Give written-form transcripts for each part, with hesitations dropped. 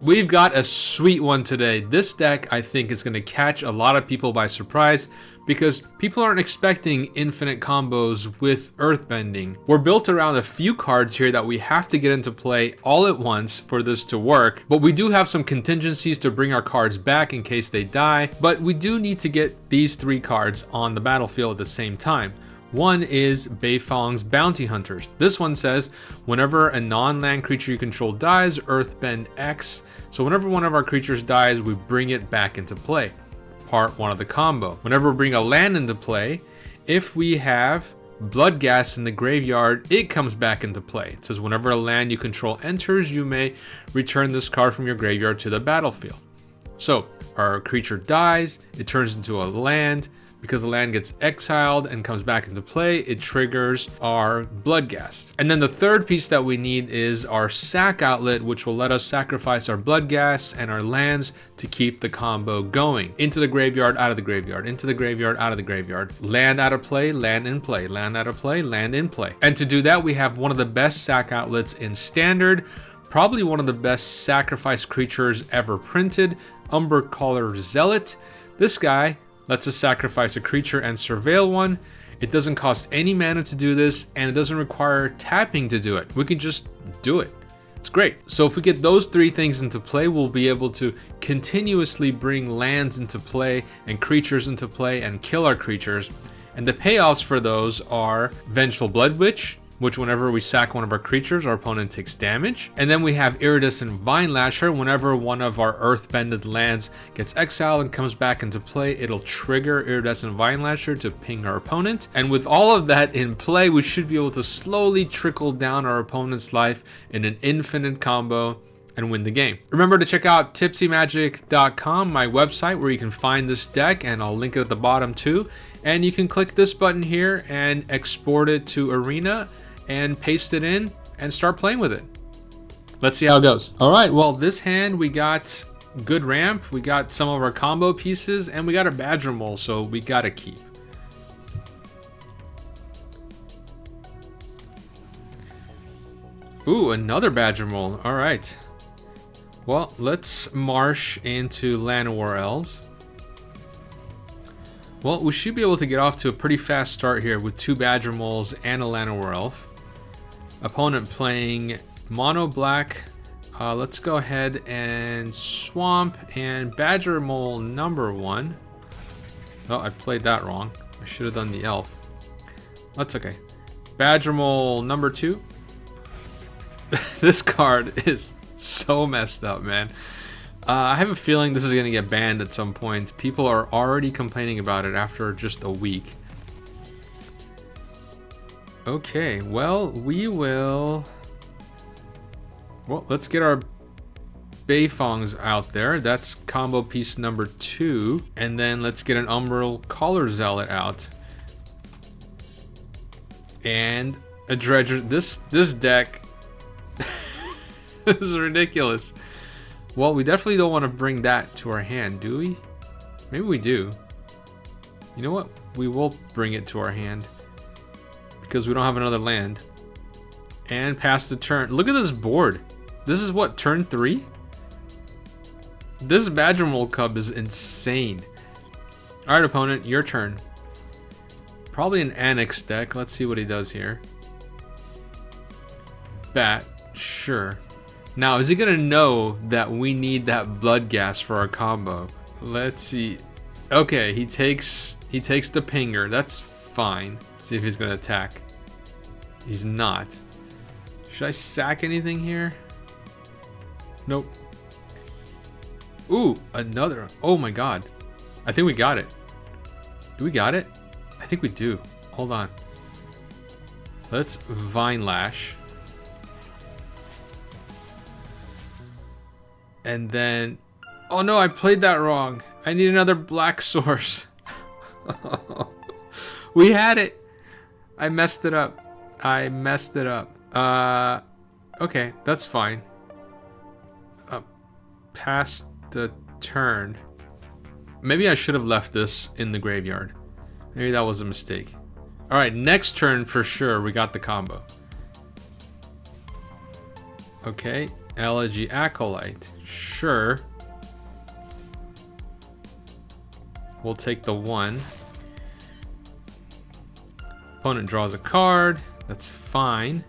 We've got a sweet one today. This deck, I think, is going to catch a lot of people by surprise because people aren't expecting infinite combos with Earthbending. We're built around a few cards here that we have to get into play all at once for this to work, but we do have some contingencies to bring our cards back in case they die, but we do need to get these 3 cards on the battlefield at the same time. One is Beifong's Bounty Hunters. This one says, whenever a non-land creature you control dies, Earthbend X. So whenever one of our creatures dies, we bring it back into play. Part 1 of the combo. Whenever we bring a land into play, if we have Bloodghast in the graveyard, it comes back into play. It says whenever a land you control enters, you may return this card from your graveyard to the battlefield. So our creature dies, it turns into a land. Because the land gets exiled and comes back into play, it triggers our Bloodghast. And then the third piece that we need is our sack outlet, which will let us sacrifice our Bloodghast and our lands to keep the combo going. Into the graveyard, out of the graveyard, into the graveyard, out of the graveyard. Land out of play, land in play, land out of play, land in play. And to do that, we have one of the best sack outlets in Standard, probably one of the best sacrifice creatures ever printed, Umbercaller Zealot. This guy lets us sacrifice a creature and surveil one. It doesn't cost any mana to do this, and it doesn't require tapping to do it. We can just do it. It's great. So if we get those 3 things into play, we'll be able to continuously bring lands into play and creatures into play and kill our creatures. And the payoffs for those are Vengeful Blood Witch, which whenever we sack one of our creatures, our opponent takes damage. And then we have Iridescent Vine Lasher. Whenever one of our Earthbended lands gets exiled and comes back into play, it'll trigger Iridescent Vine Lasher to ping our opponent. And with all of that in play, we should be able to slowly trickle down our opponent's life in an infinite combo and win the game. Remember to check out tipsymagic.com, my website, where you can find this deck, and I'll link it at the bottom too. And you can click this button here and export it to Arena and paste it in and start playing with it. Let's see how it goes. All right, well, this hand we got good ramp, we got some of our combo pieces, and we got a Badger Mole, so we gotta keep. Ooh, another Badger Mole. All right. Well, let's marsh into Llanowar Elves. Well, we should be able to get off to a pretty fast start here with 2 Badger Moles and a Llanowar Elf. Opponent playing mono black. Let's go ahead and swamp and Badger Mole number 1. Oh, I played that wrong. I should have done the elf. That's okay. Badger Mole number 2. This card is so messed up, man. I have a feeling this is going to get banned at some point. People are already complaining about it after just a week. Okay, well, let's get our Beifongs out there. That's combo piece number 2. And then let's get an Umbercaller Zealot out. And a Dredger. This deck is ridiculous. Well, we definitely don't want to bring that to our hand, do we? Maybe we do. You know what? We will bring it to our hand because we don't have another land. And pass the turn. Look at this board. This is what, turn 3? This Badger Mole Cub is insane. Alright, opponent, your turn. Probably an Annex deck. Let's see what he does here. Bat, sure. Now, is he gonna know that we need that Bloodghast for our combo? Let's see. Okay, he takes the Pinger. That's fine. Let's see if he's gonna attack. He's not. Should I sack anything here? Nope. Ooh, another. Oh my god. I think we got it. Do we got it? I think we do. Hold on. Let's Vine Lash. And then, oh no, I played that wrong. I need another black source. We had it. I messed it up. Okay, that's fine. Past the turn. Maybe I should have left this in the graveyard. Maybe that was a mistake. All right, next turn for sure, we got the combo. Okay, Elegy Acolyte. Sure. We'll take the 1. Opponent draws a card. That's fine.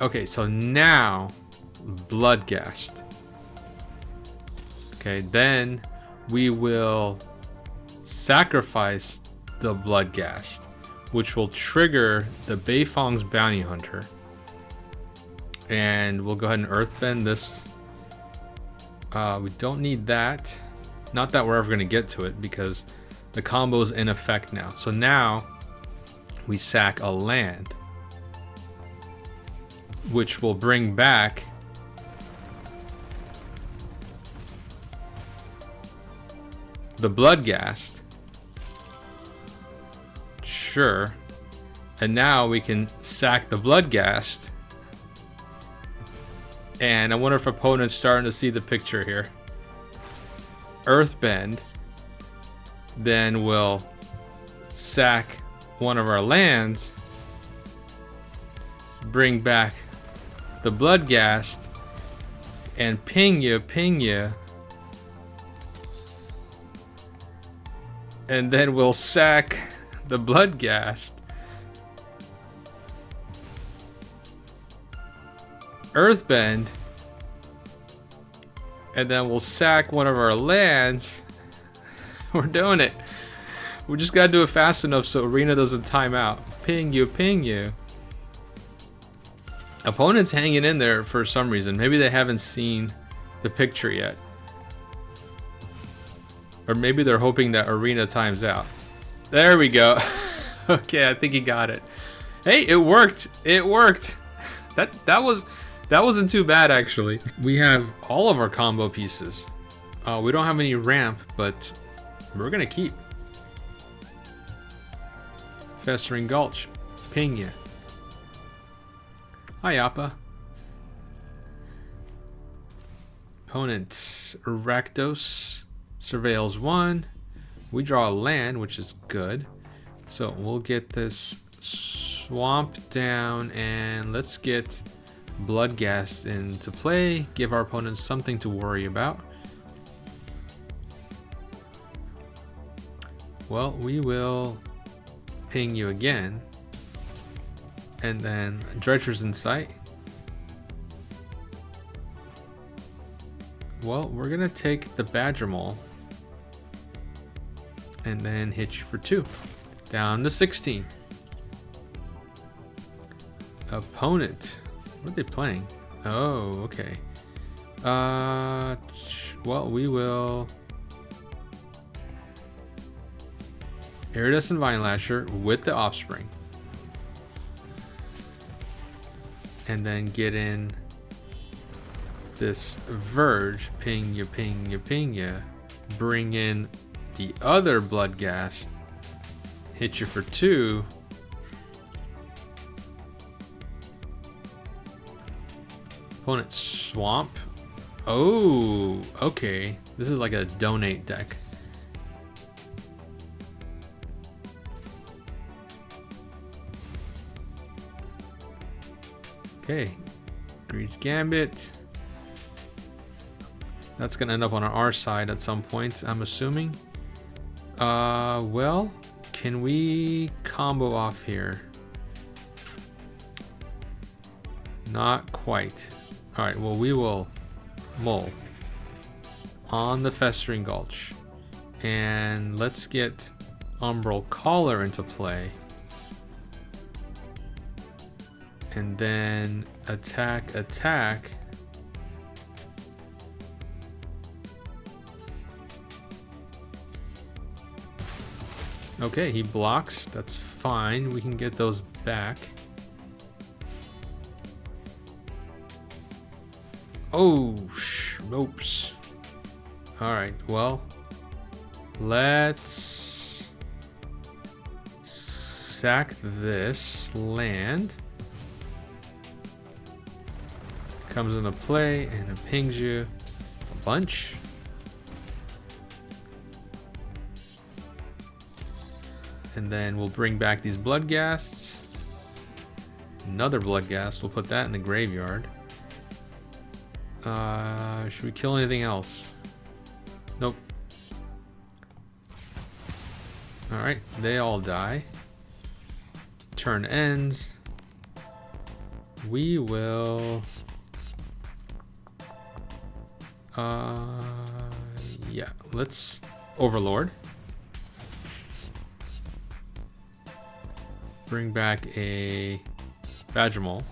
Okay, so now Bloodghast. Okay, then we will sacrifice the Bloodghast, which will trigger the Beifong's Bounty Hunter. And we'll go ahead and Earthbend this. We don't need that. Not that we're ever going to get to it because the combo's in effect now. So now we sack a land, which will bring back the Bloodghast. Sure. And now we can sack the Bloodghast. And I wonder if opponent's starting to see the picture here. Earthbend. Then we'll sack one of our lands. Bring back the Bloodghast. And ping you. And then we'll sack the Bloodghast. Earthbend. And then we'll sack one of our lands. We're doing it. We just gotta do it fast enough so Arena doesn't time out. Ping you. Opponent's hanging in there for some reason. Maybe they haven't seen the picture yet. Or maybe they're hoping that Arena times out. There we go. Okay, I think he got it. Hey, it worked. It worked. That wasn't too bad actually. We have all of our combo pieces. We don't have any ramp, but we're gonna keep. Festering Gulch. Ping ya. Hi, Appa. Opponent Rakdos surveils 1. We draw a land, which is good. So we'll get this swamp down and let's get Bloodghast into play. Give our opponents something to worry about. Well, we will ping you again. And then Dredger's in sight. Well, we're gonna take the Badger Mole and then hit you for 2. Down to 16. Opponent. What are they playing? Oh, okay. Well, we will Iridescent Vine Lasher with the Offspring. And then get in this Verge. Ping ya. Bring in the other Bloodghast. Hit you for 2. Opponent Swamp. Oh, okay. This is like a donate deck. Okay, Greed's Gambit. That's gonna end up on our side at some point, I'm assuming. Well, can we combo off here? Not quite. All right, well, we will mull on the Festering Gulch. And let's get Umbral Caller into play. And then attack. Okay, he blocks. That's fine. We can get those back. Oh, ropes. All right, well, let's sack this land. Comes into play and it pings you a bunch. And then we'll bring back these Bloodghasts. Another Bloodghast, we'll put that in the graveyard. Should we kill anything else? Nope. Alright, they all die. Turn ends. We will... yeah, let's Overlord. Bring back a Badgermole.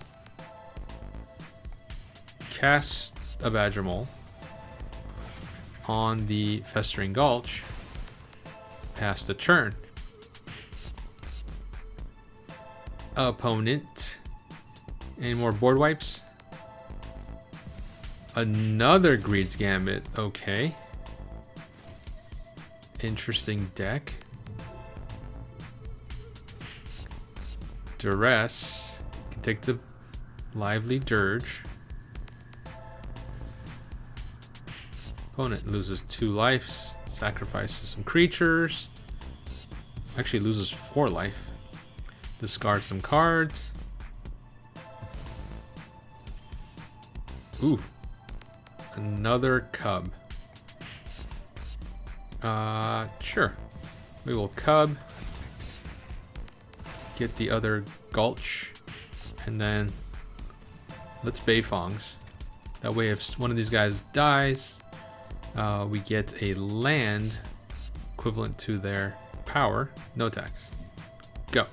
Cast a Badgermole on the Festering Gulch. Pass the turn. Opponent. Any more board wipes? Another Greed's Gambit. Okay. Interesting deck. Duress. Can take the Lively Dirge. Opponent loses 2 lives. Sacrifices some creatures. Actually loses 4 life. Discard some cards. Ooh. Another Cub. Sure. We will Cub. Get the other Gulch. And then let's Bayfongs. That way if one of these guys dies, we get a land equivalent to their power. No tax. Go.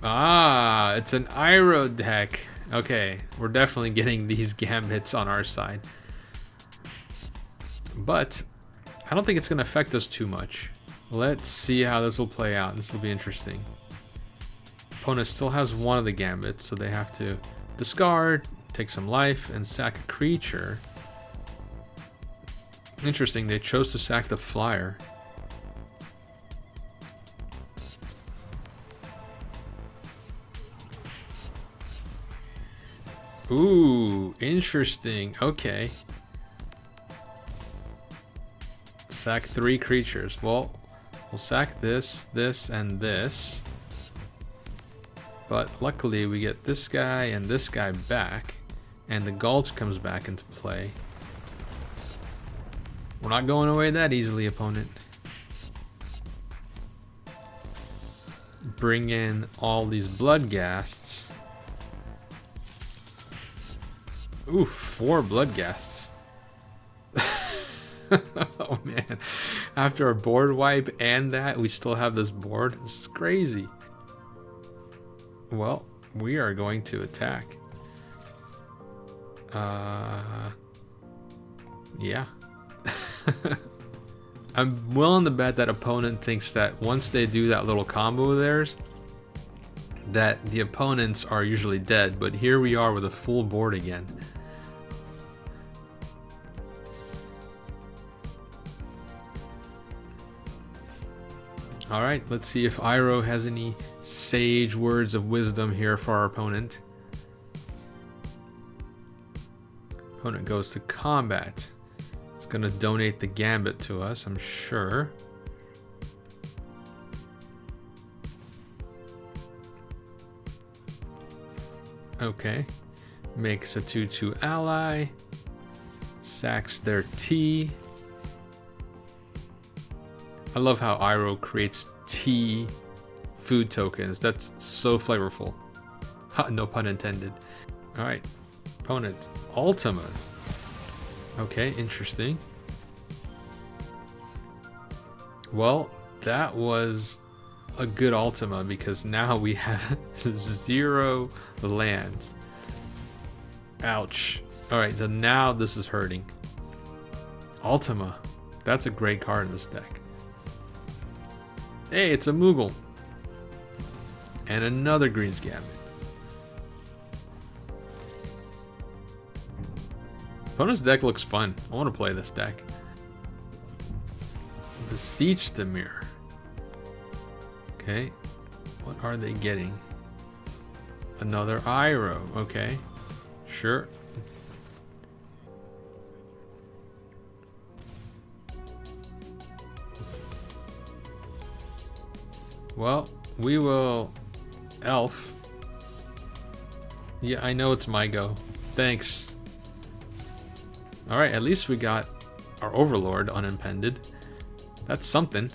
Ah, it's an Iroh deck. Okay, we're definitely getting these gambits on our side. But I don't think it's going to affect us too much. Let's see how this will play out. This will be interesting. Opponent still has one of the gambits, so they have to discard, take some life, and sack a creature. Interesting, they chose to sack the flyer. Ooh, interesting. Okay. Sack 3 creatures. Well, we'll sack this, this, and this. But luckily we get this guy and this guy back. And the Gulch comes back into play. We're not going away that easily, opponent. Bring in all these Bloodghasts. Ooh, 4 Bloodghasts. Oh man. After a board wipe and that, we still have this board. This is crazy. Well, we are going to attack. Yeah. I'm willing to bet that opponent thinks that once they do that little combo of theirs, that the opponents are usually dead, but here we are with a full board again. Alright, let's see if Iroh has any sage words of wisdom here for our opponent. Opponent goes to combat. It's going to donate the gambit to us, I'm sure. Okay. Makes a 2/2 ally. Sacks their T. I love how Iroh creates tea food tokens. That's so flavorful. Ha, no pun intended. Alright. Opponent. Ultima. Okay, interesting. Well, that was a good Ultima because now we have 0 lands. Ouch. Alright, so now this is hurting. Ultima. That's a great card in this deck. Hey, it's a Moogle. And another Green's Gambit. Opponent's deck looks fun. I want to play this deck. Beseech the Mirror. Okay. What are they getting? Another Iroh. Okay. Sure. Well, we will Elf. Yeah, I know it's my go. Thanks. Alright, at least we got our Overlord unimpeded. That's something.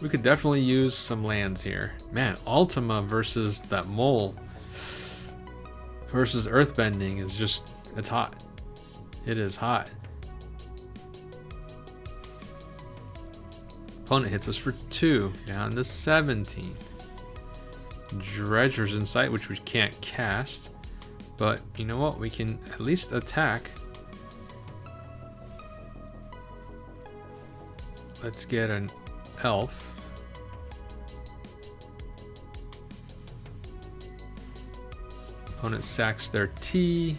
We could definitely use some lands here. Man, Ultima versus that mole versus Earthbending is just, it's hot. It is hot. Opponent hits us for 2, down to 17. Dredger's Insight, which we can't cast. But you know what? We can at least attack. Let's get an elf. Opponent sacks their T.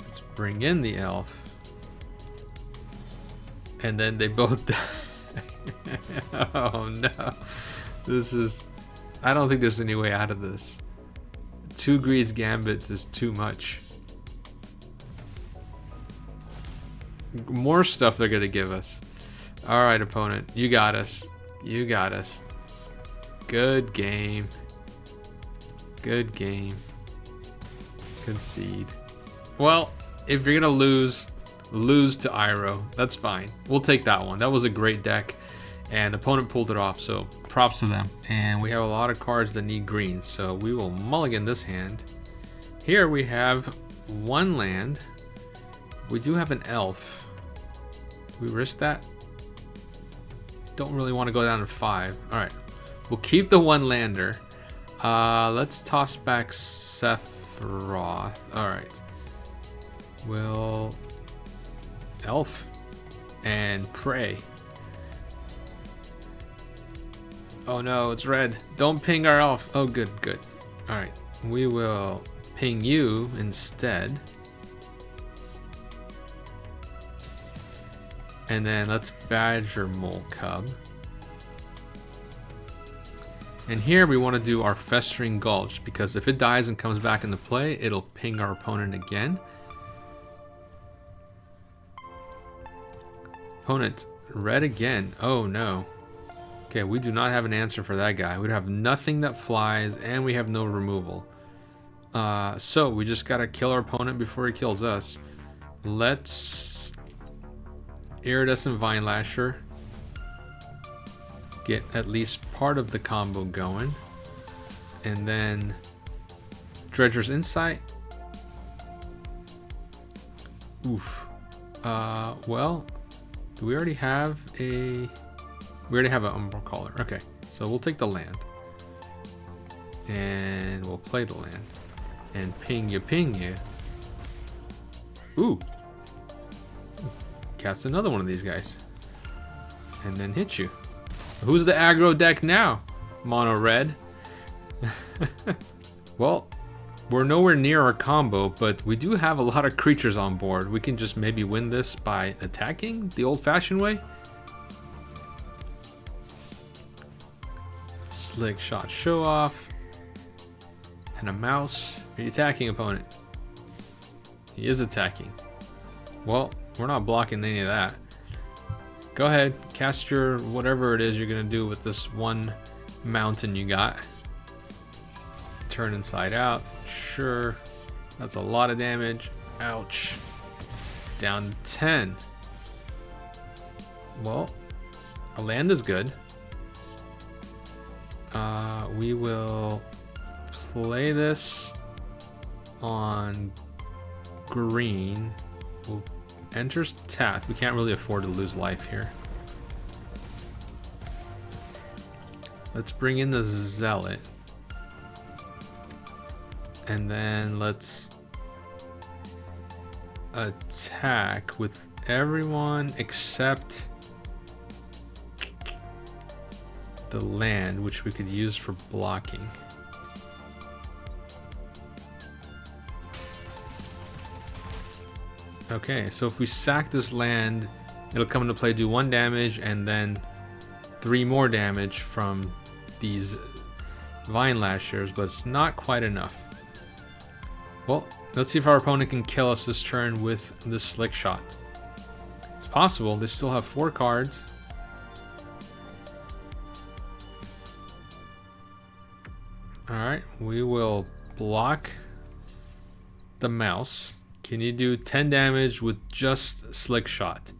Let's bring in the elf. And then they both die. Oh no. This is... I don't think there's any way out of this. 2 Greed's Gambits is too much. More stuff they're gonna give us. Alright, opponent. You got us. You got us. Good game. Good game. Concede. Well, if you're gonna lose to Iroh. That's fine. We'll take that one. That was a great deck. And opponent pulled it off, so props to them. And we have a lot of cards that need green, so we will mulligan this hand. Here we have 1 land. We do have an elf. Do we risk that? Don't really want to go down to 5. Alright. We'll keep the 1 lander. Let's toss back Sephiroth. Alright. We'll elf and pray. Oh no, it's red. Don't ping our elf. Oh, good, good. Alright, we will ping you instead. And then let's Badger Mole Cub. And here we want to do our Festering Gulch, because if it dies and comes back into play, it'll ping our opponent again. Opponent, red again. Oh no. Okay, we do not have an answer for that guy. We have nothing that flies, and we have no removal. So we just gotta kill our opponent before he kills us. Let's Iridescent Vine Lasher. Get at least part of the combo going. And then Dredger's Insight. Oof. Well, do we already have a... We already have an Umbral Caller. Okay, so we'll take the land. And we'll play the land. And ping you, ping you. Ooh. Cast another one of these guys. And then hit you. Who's the aggro deck now? Mono red. Well, we're nowhere near our combo, but we do have a lot of creatures on board. We can just maybe win this by attacking the old-fashioned way. Slick Shot Show Off. And a mouse. Are you attacking, opponent? He is attacking. Well, we're not blocking any of that. Go ahead, cast your whatever it is you're gonna do with this 1 mountain you got. Turn inside out. Sure. That's a lot of damage. Ouch. Down 10. Well, a land is good. We will play this on green. We'll enters tapped. We can't really afford to lose life here. Let's bring in the Zealot. And then let's attack with everyone except the land, which we could use for blocking. Okay, so if we sack this land, it'll come into play, do 1 damage, and then 3 more damage from these Vine Lashers, but it's not quite enough. Well, let's see if our opponent can kill us this turn with this Slick Shot. It's possible. They still have 4 cards. Alright, we will block the mouse. Can you do 10 damage with just Slick Shot?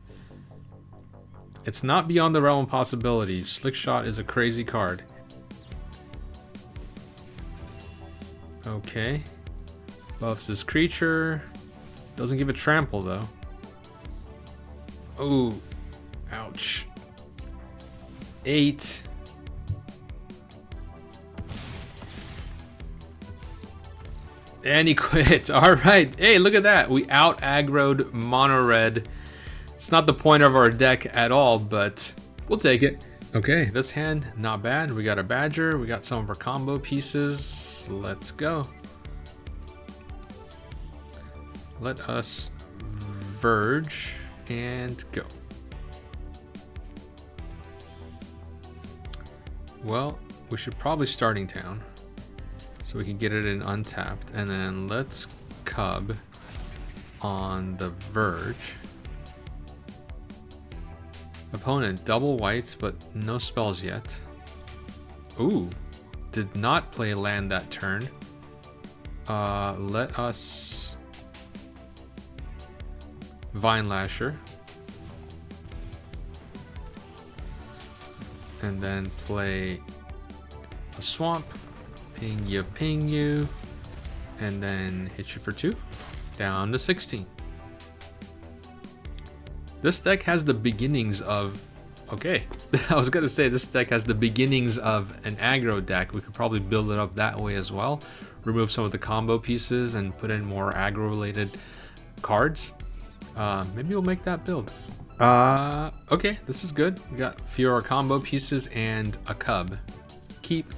It's not beyond the realm of possibilities. Slick Shot is a crazy card. Okay. Buffs his creature. Doesn't give it trample though. Ooh. Ouch. 8. And he quit. Alright. Hey, look at that. We out aggroed mono red. It's not the point of our deck at all, but we'll take it. Okay, this hand, not bad. We got a Badger. We got some of our combo pieces. Let's go. Let us Verge and go. Well, we should probably starting town so we can get it in untapped, and then let's Cub on the Verge. Opponent double whites, but no spells yet. Ooh, did not play land that turn. Let us Vine Lasher. And then play a Swamp. Ping you. And then hit you for 2. Down to 16. This deck has the beginnings of... Okay, I was gonna say this deck has the beginnings of an aggro deck. We could probably build it up that way as well. Remove some of the combo pieces and put in more aggro related cards. Maybe we'll make that build. Okay, this is good. We got a few of our combo pieces and a Cub. Keep.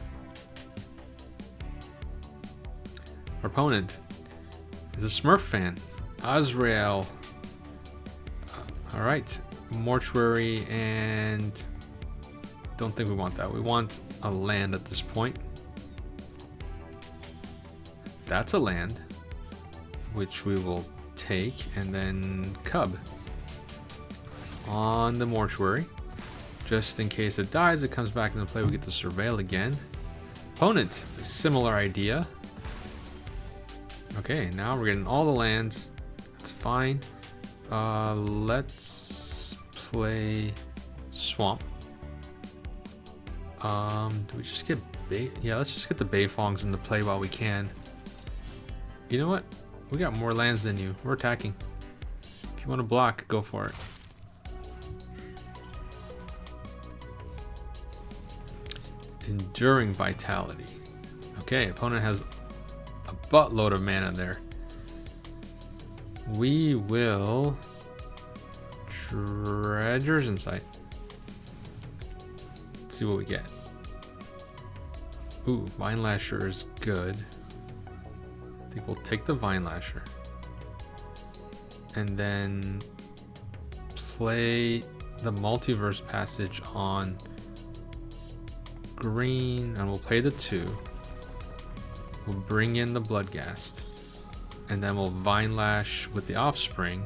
Our opponent is a Smurf fan. Azrael. Alright, Mortuary, and don't think we want that. We want a land at this point. That's a land, which we will take, and then Cub on the Mortuary. Just in case it dies, it comes back into play, we get to Surveil again. Opponent, similar idea. Okay, now we're getting all the lands. That's fine. Let's play Swamp. Do we just get Bay? Yeah, let's just get the Bayfongs into play while we can. You know what? We got more lands than you. We're attacking. If you want to block, go for it. Enduring Vitality. Okay, opponent has a buttload of mana there. We will Treasure's Insight. Let's see what we get. Ooh, Vine Lasher is good. I think we'll take the Vine Lasher. And then play the Multiverse Passage on green, and we'll play the 2. We'll bring in the Bloodghast. And then we'll Vine Lash with the Offspring.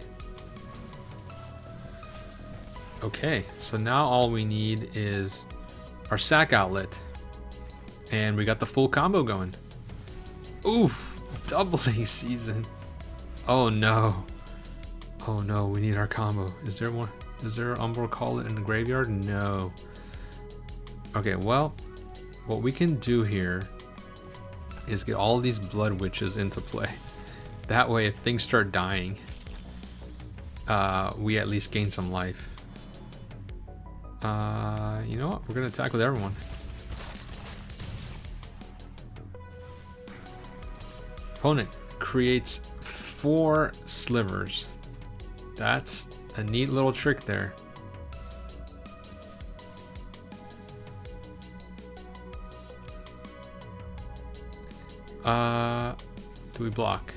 Okay, so now all we need is our sack outlet. And we got the full combo going. Oof, doubling season. Oh no. Oh no, we need our combo. Is there one? Is there an Umbral Call It in the graveyard? No. Okay, well, what we can do here is get all these Blood Witches into play. That way, if things start dying, we at least gain some life. You know what? We're gonna attack with everyone. Opponent creates 4 slivers. That's a neat little trick there. Do we block?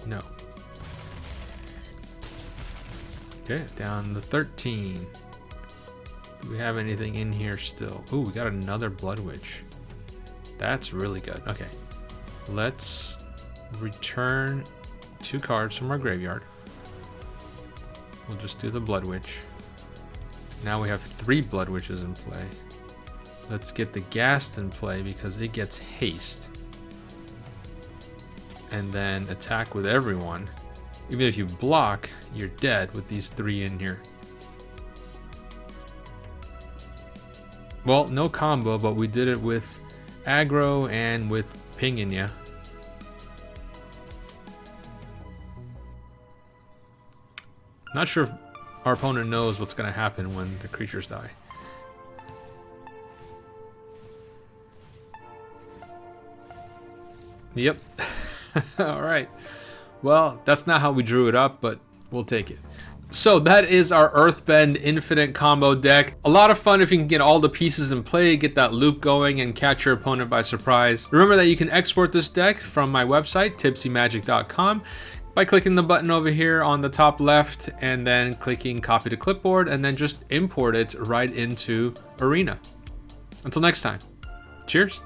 No. Okay, down to 13. Do we have anything in here still? Ooh, we got another Blood Witch. That's really good. Okay. Let's return 2 cards from our graveyard. We'll just do the Blood Witch. Now we have 3 Blood Witches in play. Let's get the Ghast in play because it gets haste. And then attack with everyone. Even if you block, you're dead with these 3 in here. Well, no combo, but we did it with aggro and with pinging ya. Not sure if our opponent knows what's going to happen when the creatures die. Yep. Alright. Well, that's not how we drew it up, but we'll take it. So that is our Earthbend infinite combo deck. A lot of fun if you can get all the pieces in play, get that loop going, and catch your opponent by surprise. Remember that you can export this deck from my website, tipsymagic.com, by clicking the button over here on the top left, and then clicking copy to clipboard, and then just import it right into Arena. Until next time, cheers.